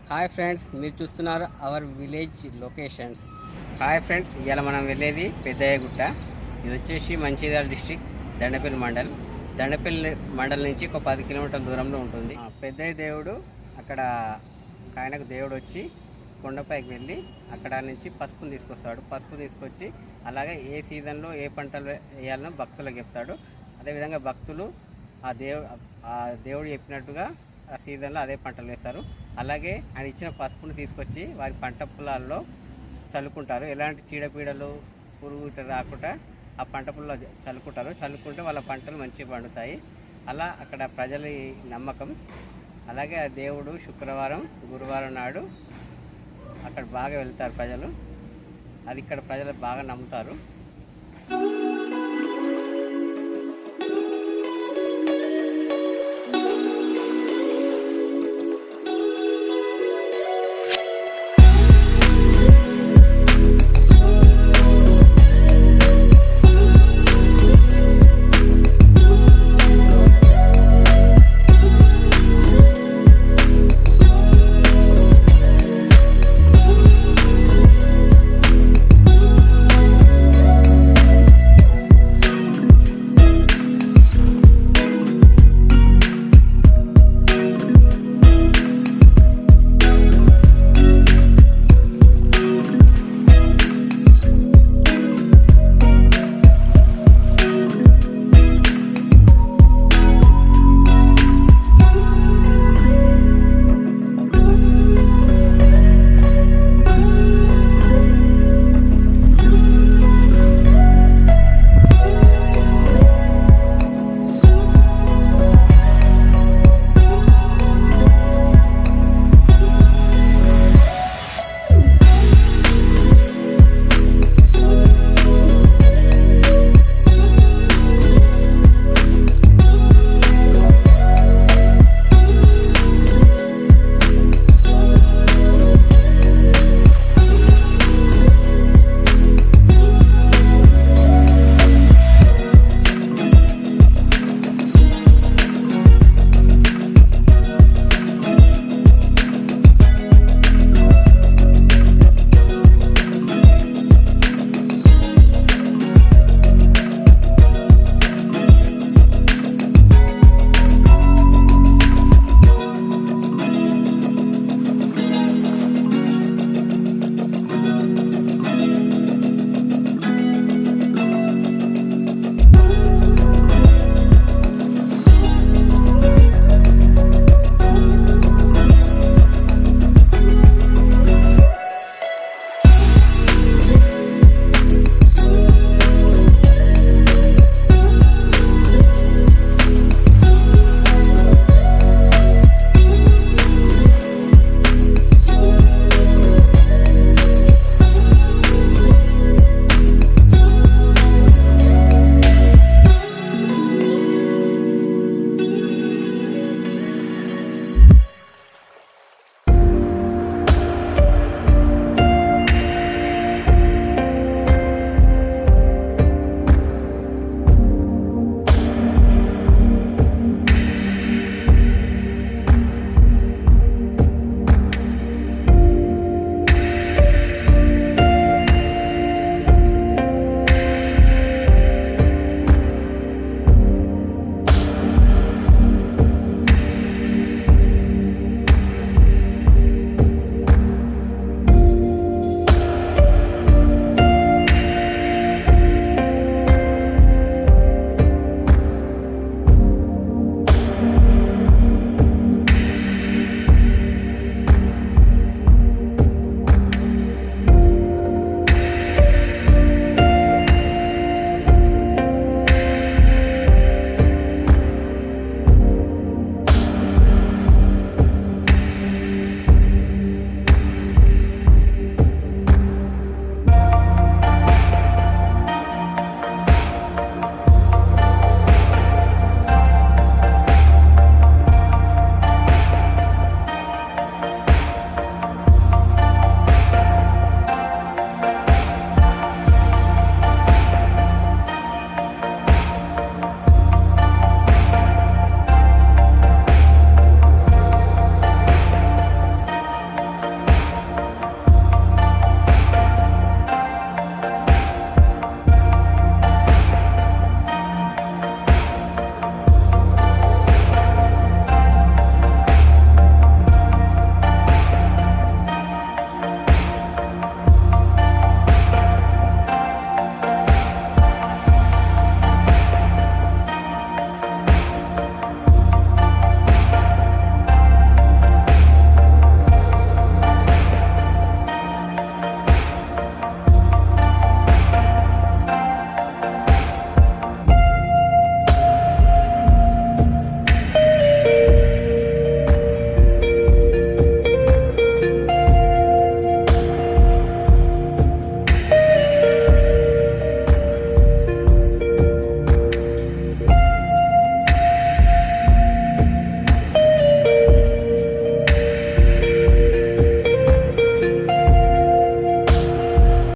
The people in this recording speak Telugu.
హాయ్ ఫ్రెండ్స్, మీరు చూస్తున్నారు hour village locations. Hi friends, ఇవాళ మనం వెళ్ళేది పెద్దయ్య గుట్ట. ఇది వచ్చేసి మంచిర్యాల డిస్ట్రిక్ట్, దండపల్లి మండల్. దండపల్లి మండల్ నుంచి ఒక 10 కిలోమీటర్ల దూరంలో ఉంటుంది. పెద్దయ్య దేవుడు అక్కడ ఆయనకు దేవుడు వచ్చి కొండపైకి వెళ్ళి అక్కడ నుంచి పసుపుని తీసుకొస్తాడు. పసుపు తీసుకొచ్చి అలాగే ఏ సీజన్లో ఏ పంటలు వేయాలనో భక్తులకు చెప్తాడు. అదేవిధంగా భక్తులు ఆ దేవుడు చెప్పినట్టుగా ఆ సీజన్లో అదే పంటలు వేస్తారు. అలాగే ఆయన ఇచ్చిన పసుపుని తీసుకొచ్చి వారి పంట పొలాల్లో చల్లుకుంటారు. ఎలాంటి చీడపీడలు పురుగు రాకుండా ఆ పంట పొలంలో చల్లుకుంటే వాళ్ళ పంటలు మంచిగా పండుతాయి. అలా అక్కడ ప్రజల నమ్మకం. అలాగే ఆ దేవుడు శుక్రవారం గురువారం నాడు అక్కడ బాగా వెళ్తారు ప్రజలు. అది ఇక్కడ ప్రజలు బాగా నమ్ముతారు.